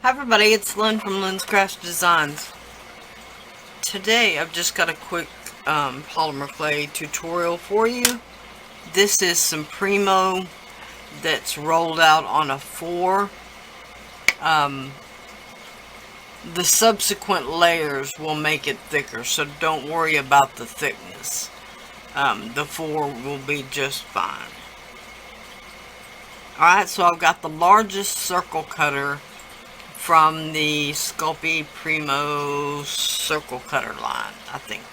Hi everybody, it's Lyn from LynzCraftzDesignz. Today I've just got a quick polymer clay tutorial for you. This is some Primo that's rolled out on a 4. The subsequent layers will make it thicker, so don't worry about the thickness. The 4 will be just fine. Alright, so I've got the largest circle cutter from the Sculpey Primo circle cutter line, I think.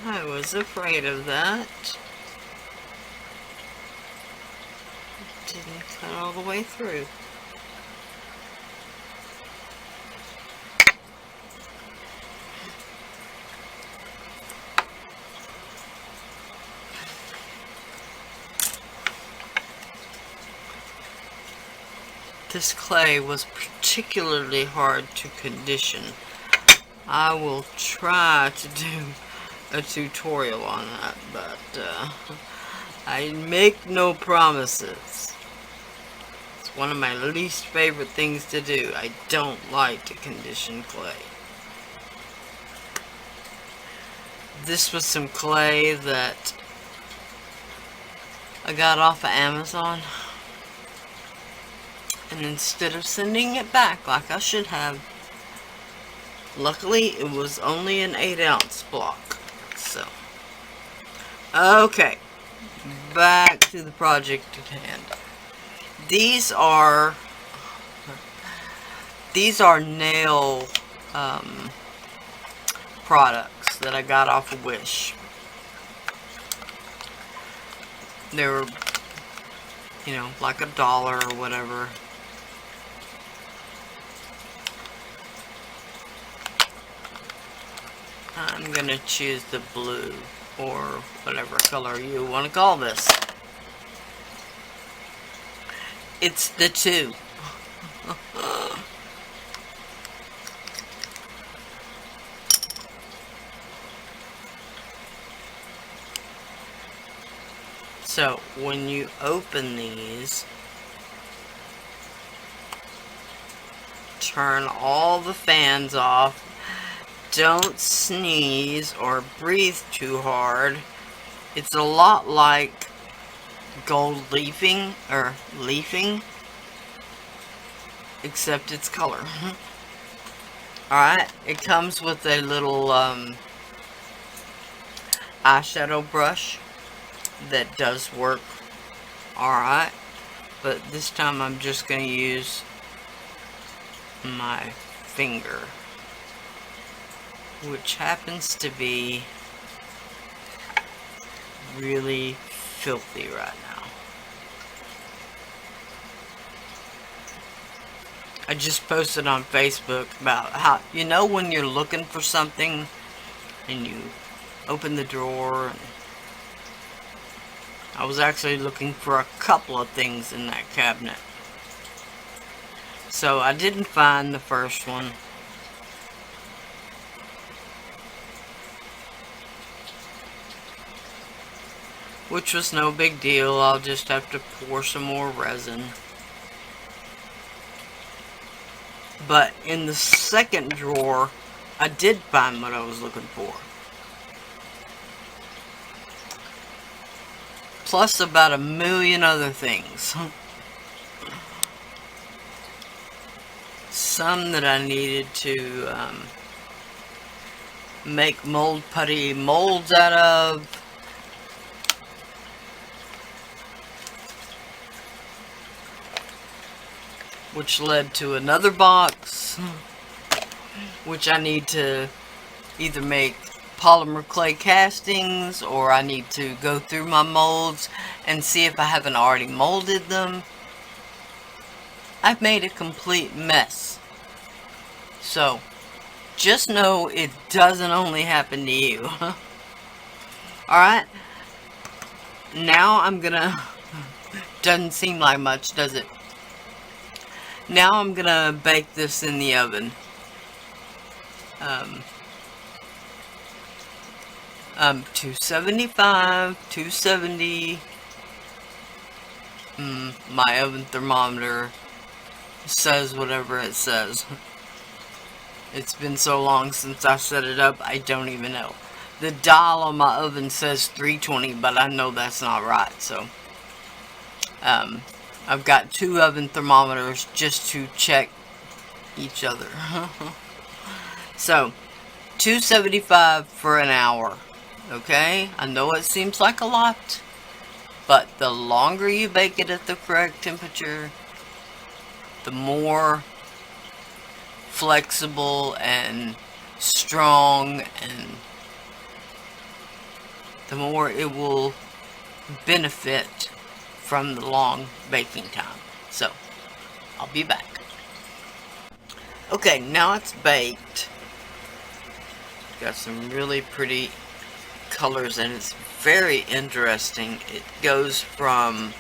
I was afraid of that. Didn't cut all the way through. This clay was particularly hard to condition. I will try to do a tutorial on that, but I make no promises. It's one of my least favorite things to do. I don't like to condition clay. This was some clay that I got off of Amazon. And instead of sending it back like I should have, luckily it was only an 8-ounce block. So, okay, back to the project at hand. These are nail products that I got off of Wish. They were, you know, like $1 or whatever. I'm gonna choose the blue, or whatever color you want to call this. It's the 2. So, when you open these, turn all the fans off. Don't sneeze or breathe too hard. It's a lot like gold leafing, except it's color. Alright, it comes with a little eyeshadow brush that does work alright, but this time I'm just going to use my finger, which happens to be really filthy right now. I just posted on Facebook about how, you know, when you're looking for something and you open the drawer, and I was actually looking for a couple of things in that cabinet. So I didn't find the first one. Which was no big deal. I'll just have to pour some more resin. But in the second drawer, I did find what I was looking for. Plus about a million other things. Some that I needed to make mold putty molds out of. Which led to another box, which I need to either make polymer clay castings, or I need to go through my molds and see if I haven't already molded them. I've made a complete mess. So, just know it doesn't only happen to you. Alright, now I'm gonna, doesn't seem like much, does it? Now I'm gonna bake this in the oven. 275, 270. My oven thermometer says whatever it says. It's been so long since I set it up, I don't even know. The dial on my oven says 320, but I know that's not right, so I've got 2 oven thermometers just to check each other. So 275 for an hour. Okay, I know it seems like a lot, but the longer you bake it at the correct temperature, the more flexible and strong, and the more it will benefit from the long baking time. So, I'll be back. Okay, now it's baked. Got some really pretty colors, and it's very interesting. It goes from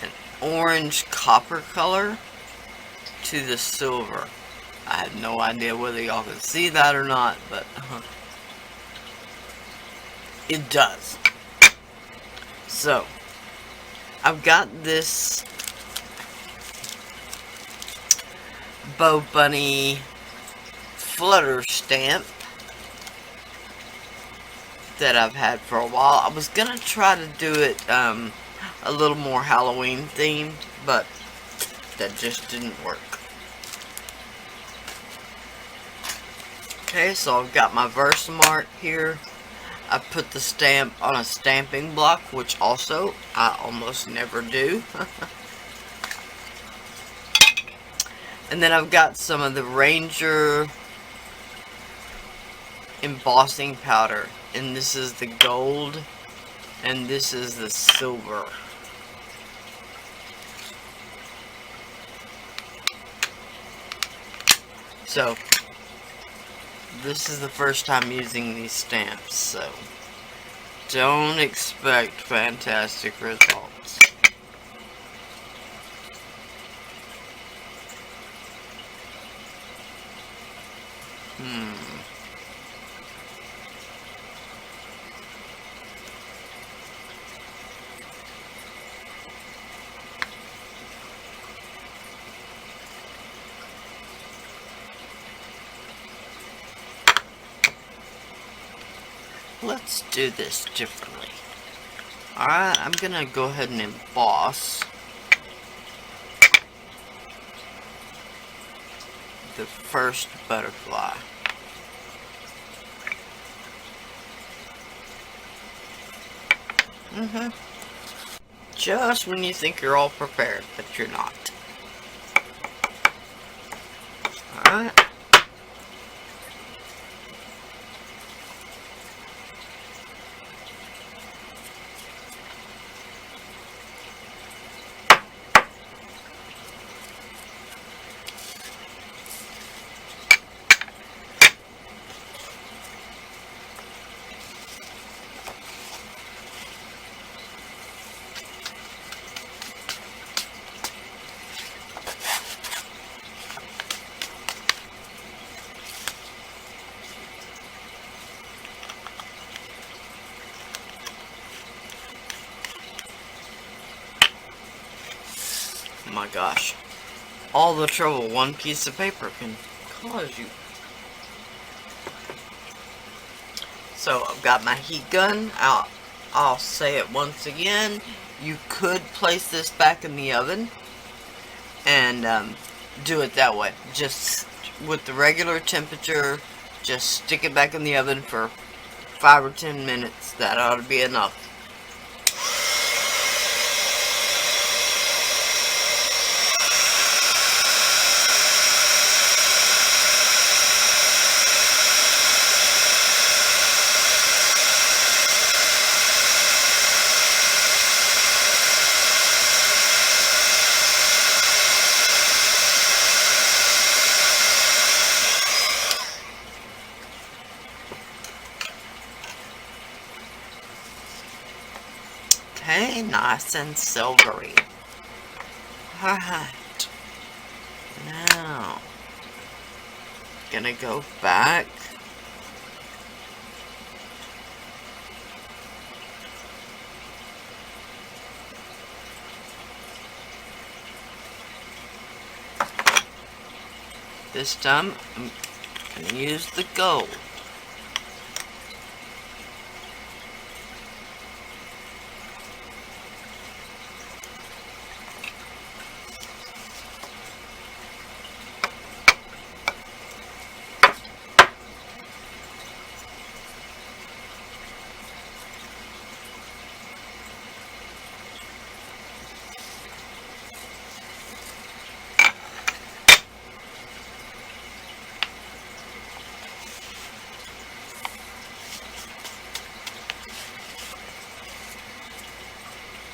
an orange copper color to the silver. I have no idea whether y'all can see that or not, but it does. So I've got this Bow Bunny flutter stamp that I've had for a while. I was gonna try to do it a little more Halloween themed, but that just didn't work. Okay, so I've got my Versamark here. I put the stamp on a stamping block, which also I almost never do. And then I've got some of the Ranger embossing powder, and this is the gold and this is the silver. So this is the first time using these stamps, so don't expect fantastic results. Let's do this differently. Alright, I'm gonna go ahead and emboss the first butterfly. Just when you think you're all prepared, but you're not. Alright. My gosh, all the trouble one piece of paper can cause you. So I've got my heat gun out. I'll say it once again, you could place this back in the oven and do it that way, just with the regular temperature. Just stick it back in the oven for 5 or 10 minutes. That ought to be enough. Okay, nice and silvery. Alright. Now, gonna go back. This time, I'm gonna use the gold.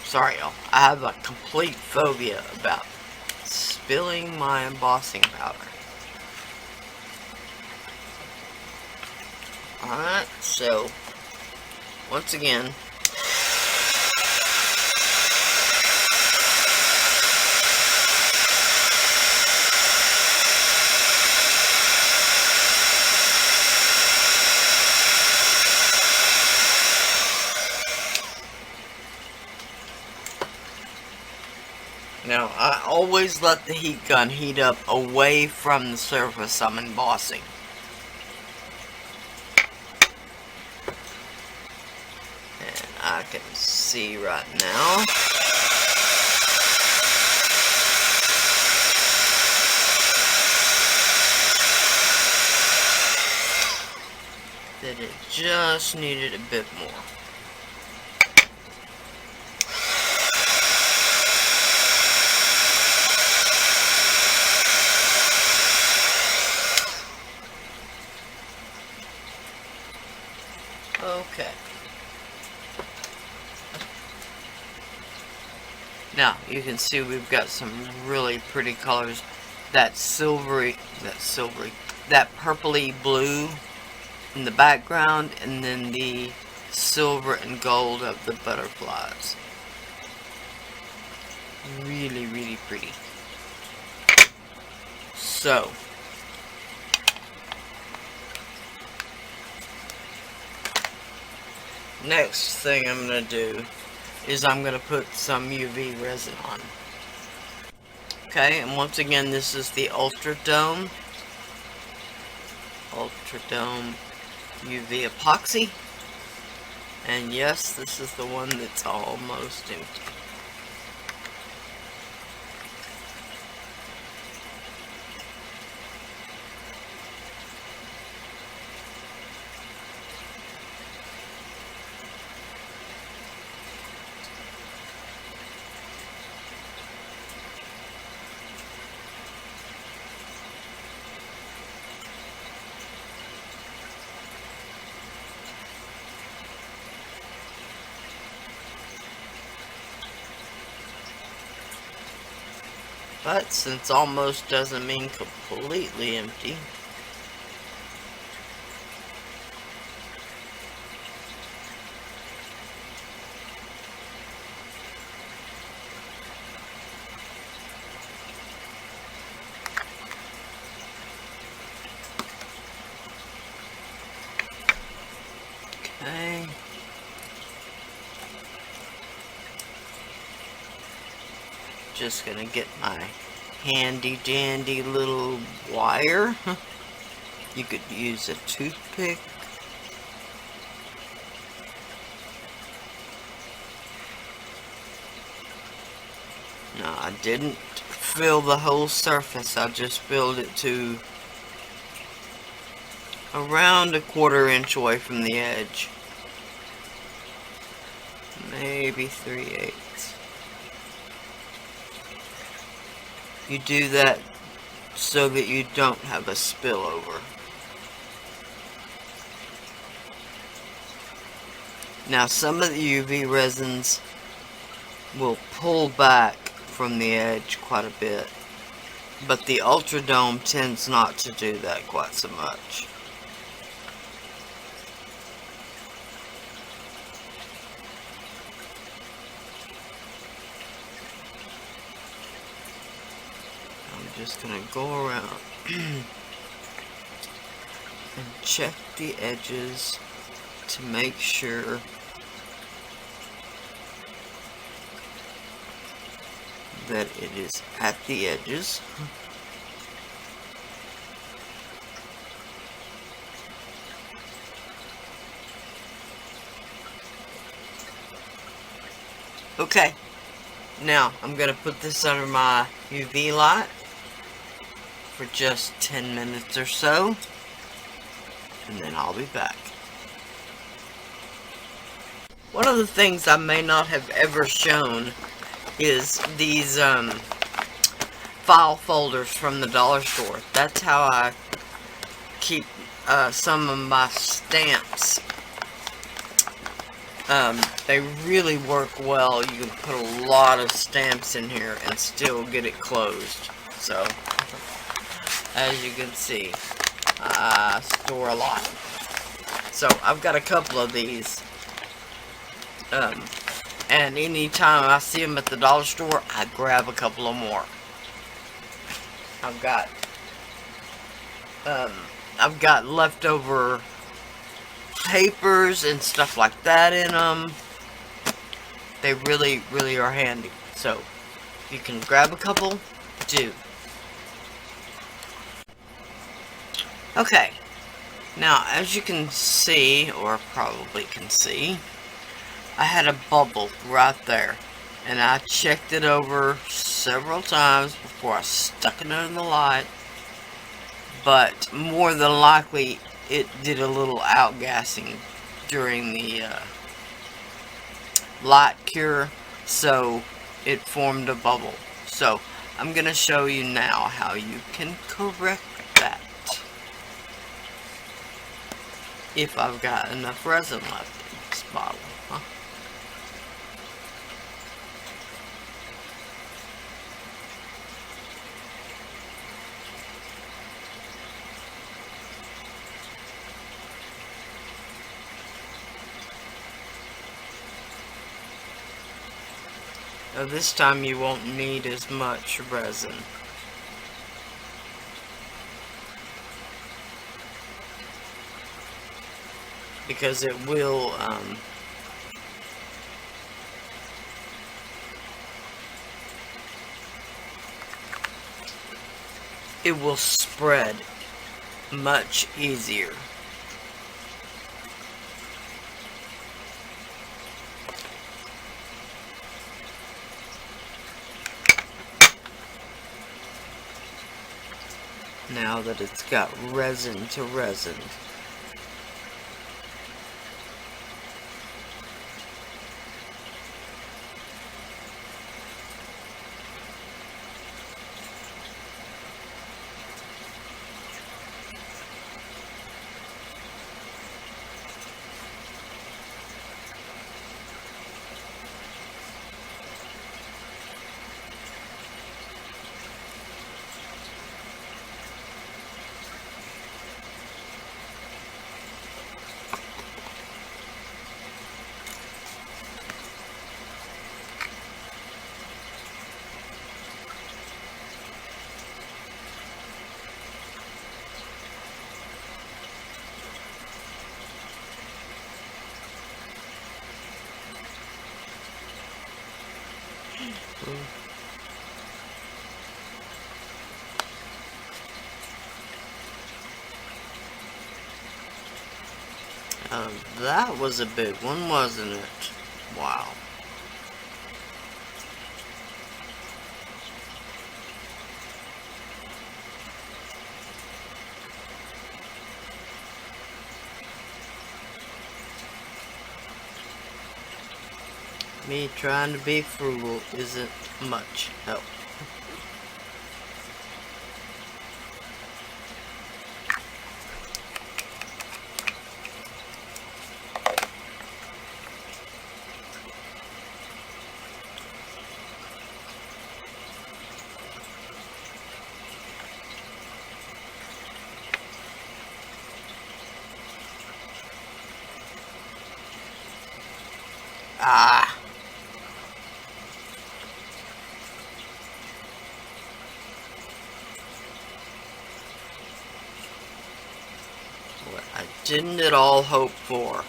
Sorry, y'all. I have a complete phobia about spilling my embossing powder. Alright, so, once again, now, I always let the heat gun heat up away from the surface I'm embossing. And I can see right now that it just needed a bit more. Okay. Now, you can see we've got some really pretty colors. That purpley blue in the background, and then the silver and gold of the butterflies. Really, really pretty. So, next thing I'm going to do is I'm going to put some UV resin on. Okay, and once again, this is the UltraDome UV epoxy. And yes, this is the one that's almost empty. But since almost doesn't mean completely empty, okay. Just gonna get my handy dandy little wire. You could use a toothpick. No, I didn't fill the whole surface. I just filled it to around a 1/4 inch away from the edge. Maybe 3/8. You do that so that you don't have a spillover. Now, some of the UV resins will pull back from the edge quite a bit, but the UltraDome tends not to do that quite so much. I'm just gonna go around and check the edges to make sure that it is at the edges. Okay, now I'm going to put this under my UV light for just 10 minutes or so, and then I'll be back. One of the things I may not have ever shown is these file folders from the dollar store. That's how I keep some of my stamps. They really work well. You can put a lot of stamps in here and still get it closed. So, as you can see, I store a lot. So, I've got a couple of these. And anytime I see them at the dollar store, I grab a couple of more. I've got leftover papers and stuff like that in them. They really, really are handy. So, if you can grab a couple, do. Okay. Now, as you can see, or probably can see, I had a bubble right there. And I checked it over several times before I stuck it under the light. But more than likely, it did a little outgassing during the light cure, so it formed a bubble. So I'm going to show you now how you can correct that. If I've got enough resin left in this bottle. Huh? Now this time you won't need as much resin. Because it will spread much easier. Now that it's got resin to resin. That was a big one, wasn't it? Wow. Me trying to be frugal isn't much help. Ah. didn't at all hope for.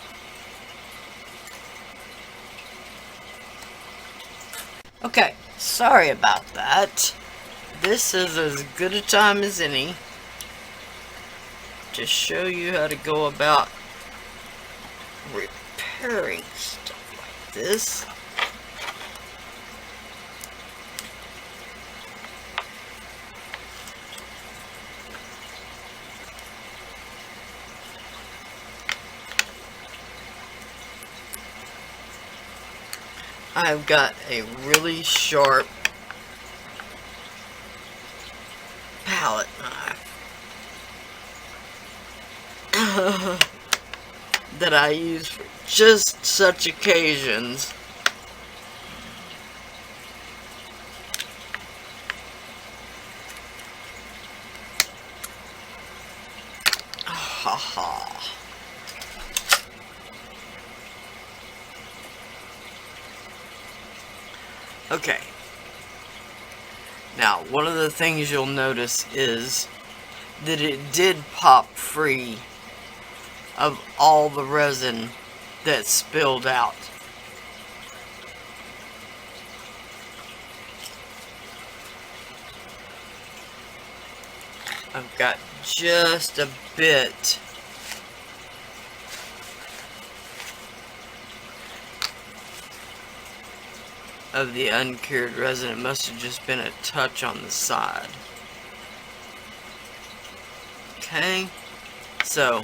Okay, sorry about that. This is as good a time as any to show you how to go about repairing stuff like this. I've got a really sharp palette knife that I use for just such occasions. Ha ha. Okay. Now, one of the things you'll notice is that it did pop free of all the resin that spilled out. I've got just a bit of the uncured resin. It must have just been a touch on the side. Okay, so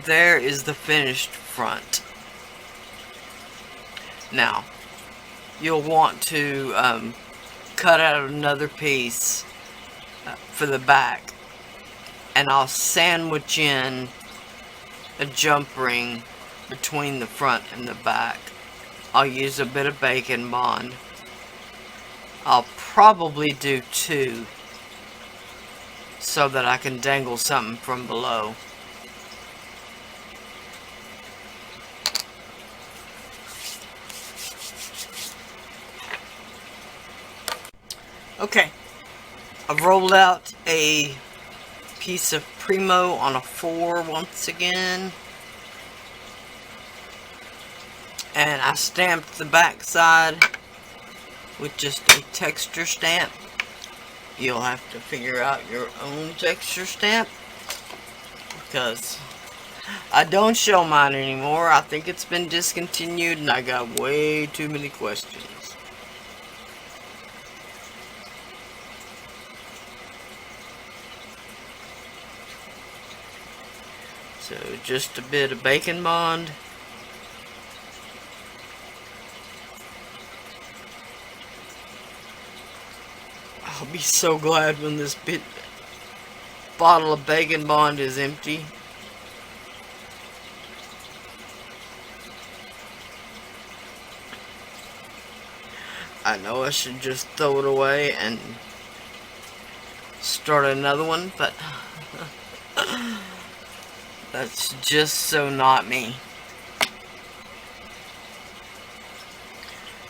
there is the finished front. Now, you'll want to cut out another piece for the back, and I'll sandwich in a jump ring between the front and the back. I'll use a bit of bacon bond. I'll probably do 2 so that I can dangle something from below. Okay, I've rolled out a piece of Primo on a 4 once again, and I stamped the back side with just a texture stamp. You'll have to figure out your own texture stamp, because I don't show mine anymore. I think it's been discontinued and I got way too many questions. So just a bit of bacon bond. I'll be so glad when this bottle of bacon bond is empty. I know I should just throw it away and start another one, but that's just so not me.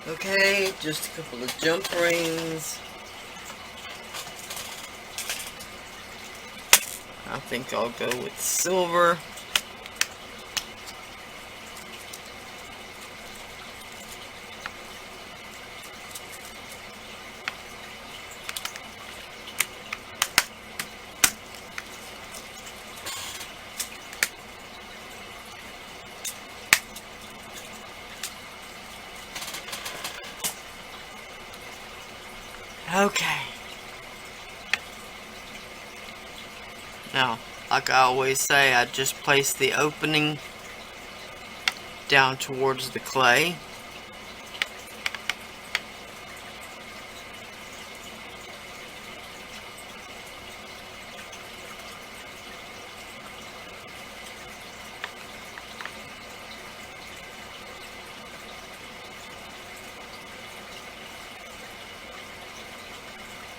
Okay, just a couple of jump rings. I think I'll go with silver. Okay. Now, like I always say, I just place the opening down towards the clay.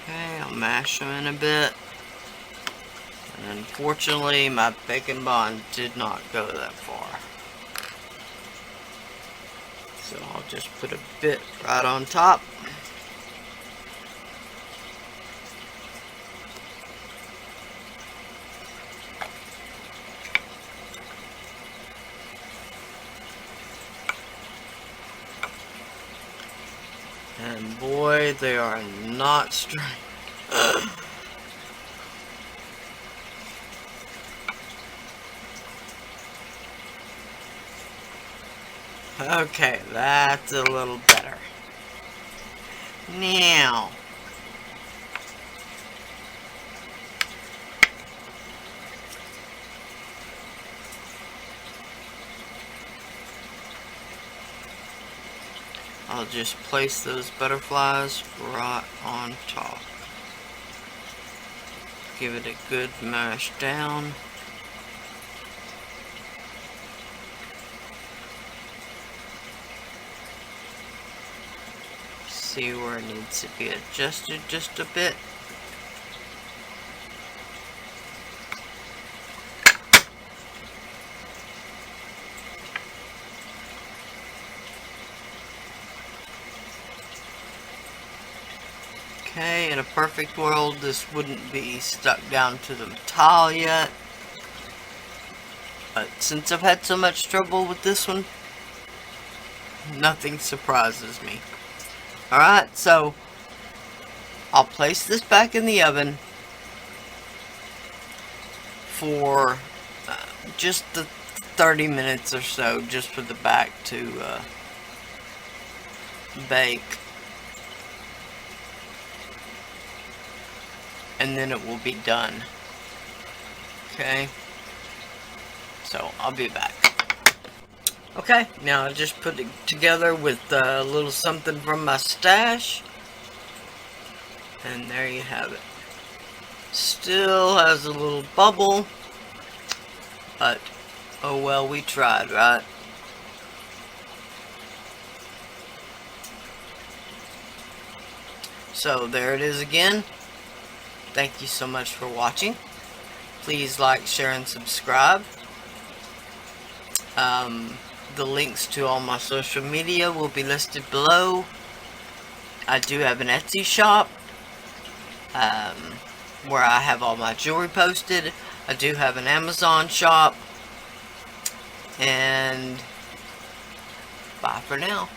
Okay, I'll mash them in a bit. And unfortunately, my bacon bond did not go that far. So I'll just put a bit right on top. And boy, they are not straight. Okay, that's a little better. Now, I'll just place those butterflies right on top. Give it a good mash down. See where it needs to be adjusted just a bit. Okay, in a perfect world, this wouldn't be stuck down to the tile yet. But since I've had so much trouble with this one, nothing surprises me. Alright, so I'll place this back in the oven for just the 30 minutes or so, just for the back to bake. And then it will be done. Okay, so I'll be back. Okay, now I just put it together with a little something from my stash. And there you have it. Still has a little bubble. But, oh well, we tried, right? So, there it is again. Thank you so much for watching. Please like, share, and subscribe. The links to all my social media will be listed below. I do have an Etsy shop where I have all my jewelry posted. I do have an Amazon shop. And bye for now.